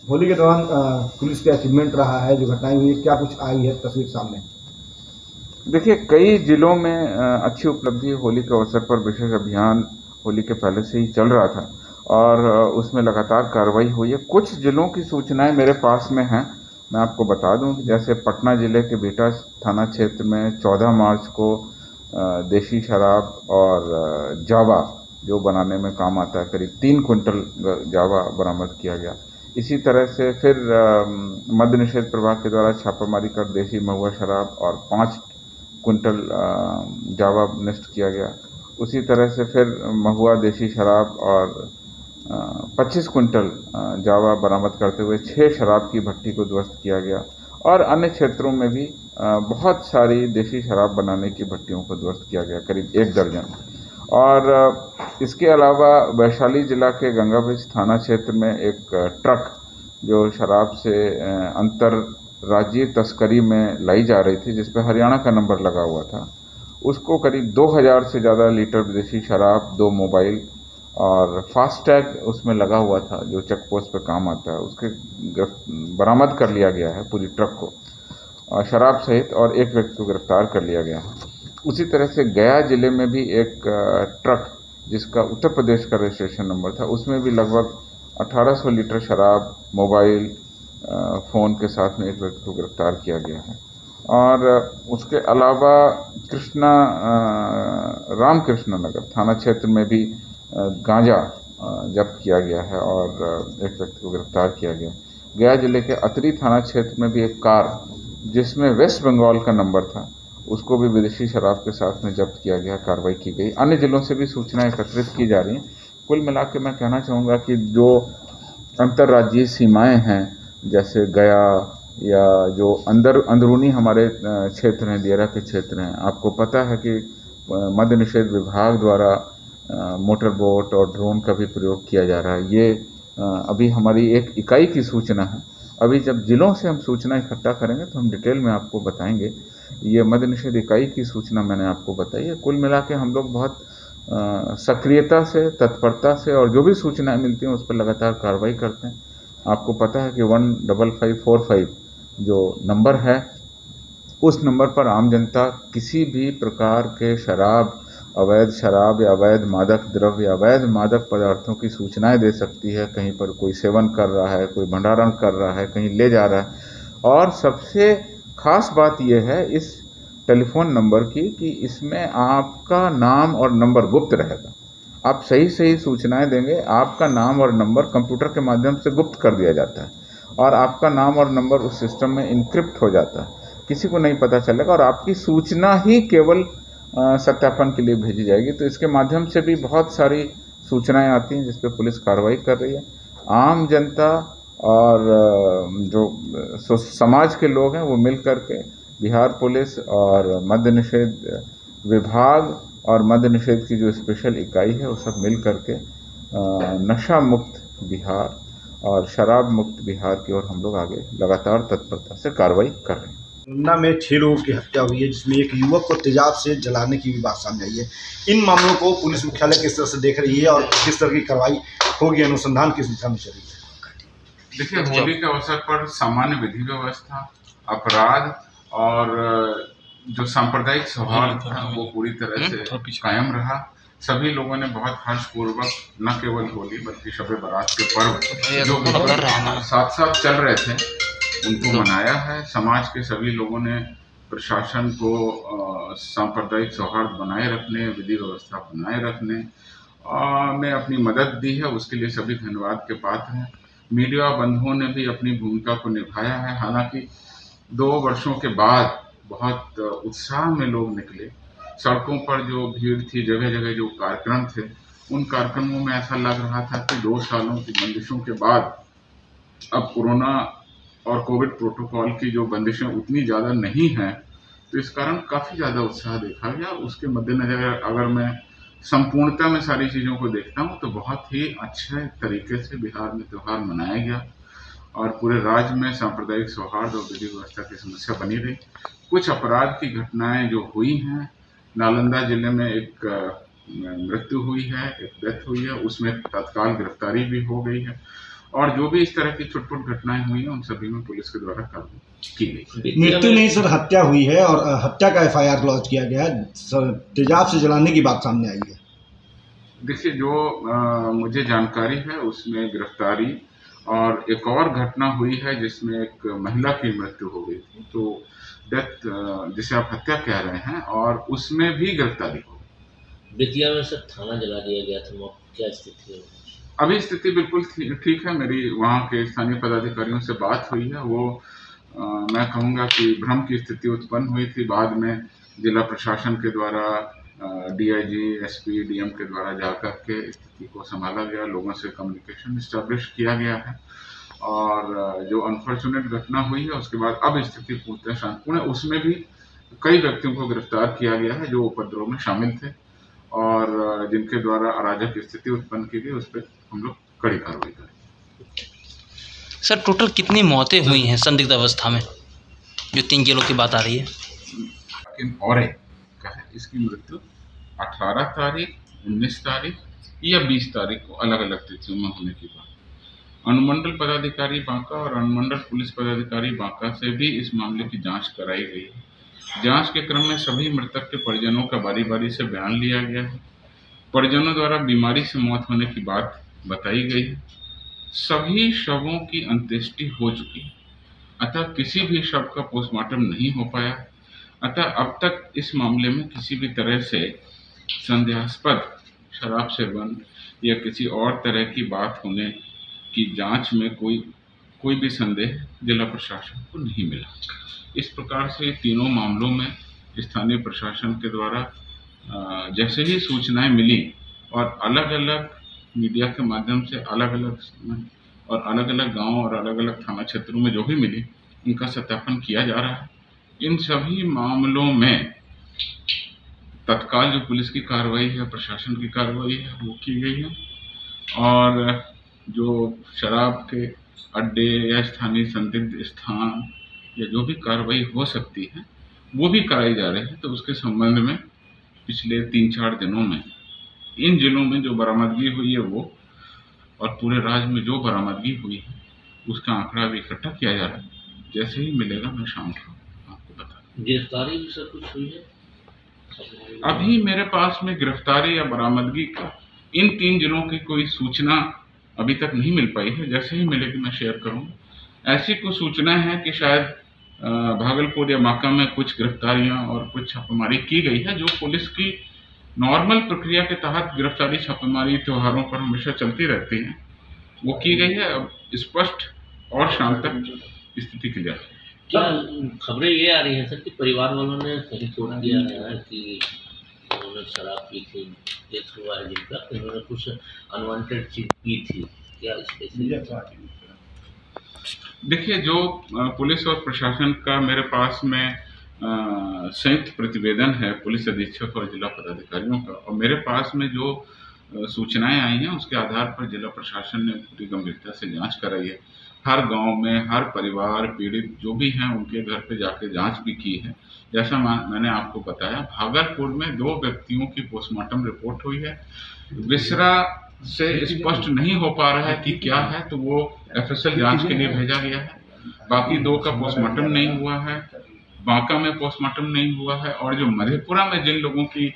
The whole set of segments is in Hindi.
होली के दौरान पुलिस का अचीवमेंट रहा है, जो घटनाएं हुई है, क्या कुछ आई है तस्वीर सामने? देखिए, कई जिलों में अच्छी उपलब्धि होली के अवसर पर विशेष अभियान होली के पहले से ही चल रहा था और उसमें लगातार कार्रवाई हुई है। कुछ जिलों की सूचनाएं मेरे पास में हैं, मैं आपको बता दूं कि जैसे पटना जिले के बिहटा थाना क्षेत्र में 14 मार्च को देशी शराब और जावा जो बनाने में काम आता है, करीब 3 क्विंटल जावा बरामद किया गया। इसी तरह से फिर मद्य निषेध प्रभाग के द्वारा छापामारी कर देशी महुआ शराब और 5 क्विंटल जावा नष्ट किया गया। उसी तरह से फिर महुआ देशी शराब और 25 क्विंटल जावा बरामद करते हुए 6 शराब की भट्टी को ध्वस्त किया गया और अन्य क्षेत्रों में भी बहुत सारी देशी शराब बनाने की भट्टियों को ध्वस्त किया गया, करीब 1 दर्जन। और इसके अलावा वैशाली जिला के गंगाब्रिज थाना क्षेत्र में एक ट्रक जो शराब से अंतर राज्यीय तस्करी में लाई जा रही थी, जिस पर हरियाणा का नंबर लगा हुआ था, उसको करीब 2000 से ज़्यादा लीटर विदेशी शराब, 2 मोबाइल और फास्टैग उसमें लगा हुआ था जो चेक पोस्ट पे काम आता है, उसके बरामद कर लिया गया है पूरी ट्रक को और शराब सहित, और एक व्यक्ति को गिरफ्तार कर लिया गया है। उसी तरह से गया जिले में भी एक ट्रक जिसका उत्तर प्रदेश का रजिस्ट्रेशन नंबर था, उसमें भी लगभग 1800 लीटर शराब, मोबाइल, फ़ोन के साथ में एक व्यक्ति को गिरफ्तार किया गया है। और उसके अलावा कृष्णा रामकृष्ण नगर थाना क्षेत्र में भी गांजा जब्त किया गया है और एक व्यक्ति को गिरफ्तार किया गया। गया जिले के अतरी थाना क्षेत्र में भी एक कार जिसमें वेस्ट बंगाल का नंबर था, उसको भी विदेशी शराब के साथ में जब्त किया गया, कार्रवाई की गई। अन्य जिलों से भी सूचनाएं एकत्रित की जा रही हैं। कुल मिला के मैं कहना चाहूँगा कि जो अंतर्राज्यीय सीमाएं हैं, जैसे गया या जो अंदरूनी हमारे क्षेत्र हैं, दियारा के क्षेत्र हैं, आपको पता है कि मद्य निषेध विभाग द्वारा मोटर बोट और ड्रोन का भी प्रयोग किया जा रहा है। ये अभी हमारी एक इकाई की सूचना है। अभी जब जिलों से हम सूचना इकट्ठा करेंगे तो हम डिटेल में आपको बताएंगे। ये मद्य निषेध इकाई की सूचना मैंने आपको बताई है। कुल मिला के हम लोग बहुत सक्रियता से, तत्परता से, और जो भी सूचनाएं मिलती हैं उस पर लगातार कार्रवाई करते हैं। आपको पता है कि 15545 जो नंबर है, उस नंबर पर आम जनता किसी भी प्रकार के शराब या अवैध मादक द्रव्य या अवैध मादक पदार्थों की सूचनाएं दे सकती है। कहीं पर कोई सेवन कर रहा है, कोई भंडारण कर रहा है, कहीं ले जा रहा है। और सबसे खास बात यह है इस टेलीफोन नंबर की कि इसमें आपका नाम और नंबर गुप्त रहेगा। आप सही सही सूचनाएं देंगे, आपका नाम और नंबर कंप्यूटर के माध्यम से गुप्त कर दिया जाता है और आपका नाम और नंबर उस सिस्टम में इनक्रिप्ट हो जाता है, किसी को नहीं पता चलेगा और आपकी सूचना ही केवल सत्यापन के लिए भेजी जाएगी। तो इसके माध्यम से भी बहुत सारी सूचनाएं आती हैं जिस पर पुलिस कार्रवाई कर रही है। आम जनता और जो समाज के लोग हैं वो मिल करके बिहार पुलिस और मद्य निषेध विभाग और मद्य निषेध की जो स्पेशल इकाई है वो सब मिल करके नशा मुक्त बिहार और शराब मुक्त बिहार की ओर हम लोग आगे लगातार तत्परता से कार्रवाई कर रहे हैं। पन्ना में 6 लोगों की हत्या हुई है, जिसमें एक युवक को तेजाब से जलाने की भी बात सामने आई है। इन मामलों को पुलिस मुख्यालय किस तरह से देख रही है और किस तरह की कार्रवाई होगी, अनुसंधान किस दिशा में चल रही है? देखिए, होली के अवसर पर सामान्य विधि व्यवस्था, अपराध और जो सांप्रदायिक सौहार्द था वो पूरी तरह से कायम रहा। सभी लोगों ने बहुत हर्षपूर्वक न केवल होली बल्कि शब-ए बारात के पर्व जो साथ साथ चल रहे थे उनको मनाया है। समाज के सभी लोगों ने प्रशासन को सांप्रदायिक सौहार्द बनाए रखने, विधि व्यवस्था बनाए रखने में अपनी मदद दी है, उसके लिए सभी धन्यवाद के पात्र हैं। मीडिया बंधुओं ने भी अपनी भूमिका को निभाया है। हालांकि 2 वर्षों के बाद बहुत उत्साह में लोग निकले। सड़कों पर जो भीड़ थी, जगह जगह जो कार्यक्रम थे, उन कार्यक्रमों में ऐसा लग रहा था कि 2 सालों की बंदिशों के बाद अब कोरोना और कोविड प्रोटोकॉल की जो बंदिशें उतनी ज़्यादा नहीं हैं, तो इस कारण काफ़ी ज़्यादा उत्साह देखा गया। उसके मद्देनज़र अगर मैं संपूर्णता में सारी चीज़ों को देखता हूँ तो बहुत ही अच्छे तरीके से बिहार में त्यौहार मनाया गया और पूरे राज्य में सांप्रदायिक सौहार्द और विधि व्यवस्था की समस्या बनी रही। कुछ अपराध की घटनाएं जो हुई हैं, नालंदा जिले में एक मृत्यु हुई है, एक डेथ हुई है, उसमें तत्काल गिरफ्तारी भी हो गई है और जो भी इस तरह की छुटपुट घटनाएं हुई हैं उन सभी में पुलिस के द्वारा कार्रवाई की गई। मृत्यु नहीं सर, हत्या हुई है और हत्या का FIR लॉन्च किया गया है। तेजाब से जलाने की बात सामने आई है। देखिए, जो मुझे जानकारी है उसमें गिरफ्तारी और एक और घटना हुई है जिसमें एक महिला की मृत्यु हो गई थी, तो डेथ जिसे आप हत्या कह रहे हैं, और उसमें भी गिरफ्तारी हो गई। बेतिया में सर थाना जला दिया गया था, क्या स्थिति है? अभी स्थिति बिल्कुल ठीक है। मेरी वहाँ के स्थानीय पदाधिकारियों से बात हुई है। वो मैं कहूँगा कि भ्रम की स्थिति उत्पन्न हुई थी। बाद में जिला प्रशासन के द्वारा DIG, SP, DM के द्वारा जाकर के स्थिति को संभाला गया, लोगों से कम्युनिकेशन इस्टेब्लिश किया गया है, और जो अनफॉर्चुनेट घटना हुई है उसके बाद अब स्थिति पूर्णतः शांतिपूर्ण है। उसमें भी कई व्यक्तियों को गिरफ्तार किया गया है जो उपद्रव में शामिल थे और जिनके द्वारा अराजक स्थिति उत्पन्न की गई, उस पर हम लोग कड़ी कार्रवाई करेंगे। सर टोटल कितनी मौतें हुई हैं संदिग्ध अवस्था में, जो 3 जिलों की बात आ रही है? लेकिन और एक का है, इसकी मृत्यु 18 तारीख, 19 तारीख या 20 तारीख को अलग अलग तिथियों में होने की बात। अनुमंडल पदाधिकारी बांका और अनुमंडल पुलिस पदाधिकारी बांका से भी इस मामले की जांच कराई गई है। जांच के क्रम में सभी मृतक के परिजनों का बारी बारी से बयान लिया गया है। परिजनों द्वारा बीमारी से मौत होने की बात बताई गई है। सभी शवों की अंत्येष्टि हो चुकी है, अतः किसी भी शव का पोस्टमार्टम नहीं हो पाया। अतः अब तक इस मामले में किसी भी तरह से संदेहास्पद शराब सेवन या किसी और तरह की बात होने की जांच में कोई भी संदेह जिला प्रशासन को नहीं मिला। इस प्रकार से तीनों मामलों में स्थानीय प्रशासन के द्वारा जैसे ही सूचनाएं मिली और अलग अलग मीडिया के माध्यम से अलग अलग गांव और अलग अलग थाना क्षेत्रों में जो भी मिली, उनका सत्यापन किया जा रहा है। इन सभी मामलों में तत्काल जो पुलिस की कार्रवाई है, प्रशासन की कार्रवाई है, वो की गई है, और जो शराब के अड्डे या स्थानीय संदिग्ध स्थान या जो भी कार्रवाई हो सकती है वो भी कराई जा रही है। तो उसके संबंध में पिछले 3-4 दिनों में इन जिलों में जो बरामदगी हुई है वो, और पूरे राज्य में जो बरामदगी हुई है उसका आंकड़ा भी इकट्ठा किया जा रहा है। जैसे ही मिलेगा मैं शाम को आपको बता दूंगा। गिरफ्तारी भी सर कुछ हुई है? अभी मेरे पास में गिरफ्तारी या बरामदगी का इन 3 जिलों की कोई सूचना अभी तक नहीं मिल पाई है। जैसे ही मिलेगी मैं शेयर करूँगा। ऐसी कुछ सूचना है कि शायद भागलपुर या बांका में कुछ गिरफ्तारियां और कुछ छापेमारी की गई है, जो पुलिस की नॉर्मल प्रक्रिया के तहत गिरफ्तारी छापेमारी त्योहारों पर हमेशा चलती रहती है, वो की गई है। अब स्पष्ट और शाम तक स्थिति क्लियर है। क्या खबरें ये आ रही हैं सर कि परिवार वालों ने कहीं तोड़ दिया है कि उन्होंने शराब पी थी, डेथ हुआ है जिनका, उन्होंने कुछ अनवांटेड चीज पी थी, क्या स्पेशल? देखिए, जो पुलिस और प्रशासन का मेरे पास में संयुक्त प्रतिवेदन है पुलिस अधीक्षक और जिला पदाधिकारियों का, और मेरे पास में जो सूचनाएं आई हैं उसके आधार पर जिला प्रशासन ने पूरी गंभीरता से जांच कराई है। हर गांव में हर परिवार पीड़ित जो भी हैं उनके घर पे जाके जांच भी की है। जैसा मैंने आपको बताया, भागलपुर में 2 व्यक्तियों की पोस्टमार्टम रिपोर्ट हुई है। विसरा से स्पष्ट नहीं हो पा रहा है कि क्या है, तो वो FSL जांच के लिए भेजा गया है। बाकी 2 का पोस्टमार्टम नहीं हुआ है, बांका में पोस्टमार्टम नहीं हुआ है, और जो मधेपुरा में जिन लोगों की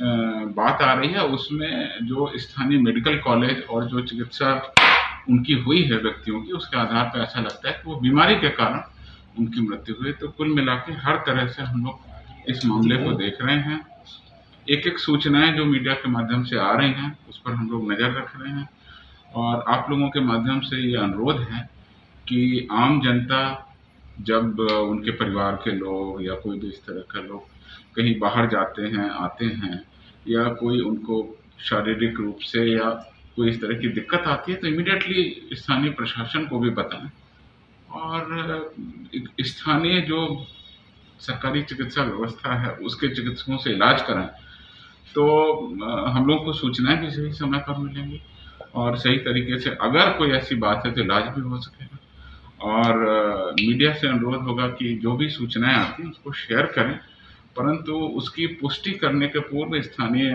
बात आ रही है उसमें जो स्थानीय मेडिकल कॉलेज और जो चिकित्सा उनकी हुई है व्यक्तियों की, उसके आधार पर ऐसा लगता है कि वो बीमारी के कारण उनकी मृत्यु हुई। तो कुल मिला के हर तरह से हम लोग इस मामले को देख रहे हैं। एक सूचनाएं जो मीडिया के माध्यम से आ रही हैं उस पर हम लोग नज़र रख रहे हैं, और आप लोगों के माध्यम से ये अनुरोध है कि आम जनता जब उनके परिवार के लोग या कोई भी इस तरह का लोग कहीं बाहर जाते हैं आते हैं, या कोई उनको शारीरिक रूप से या कोई इस तरह की दिक्कत आती है, तो इमीडिएटली स्थानीय प्रशासन को भी बताएं, और स्थानीय जो सरकारी चिकित्सा व्यवस्था है उसके चिकित्सकों से इलाज कराएं। तो हम लोग को सूचनाएं भी सही समय पर मिलेंगी, और सही तरीके से अगर कोई ऐसी बात है तो इलाज भी हो सकेगा। और मीडिया से अनुरोध होगा कि जो भी सूचनाएं आती हैं उसको शेयर करें, परंतु उसकी पुष्टि करने के पूर्व स्थानीय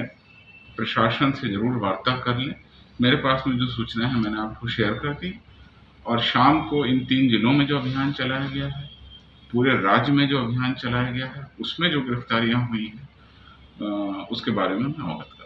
प्रशासन से जरूर वार्ता कर लें। मेरे पास में जो सूचनाएं हैं मैंने आपको शेयर कर दी, और शाम को इन 3 जिलों में जो अभियान चलाया गया है, पूरे राज्य में जो अभियान चलाया गया है, उसमें जो गिरफ्तारियां हुई हैं उसके बारे में मैं अवगत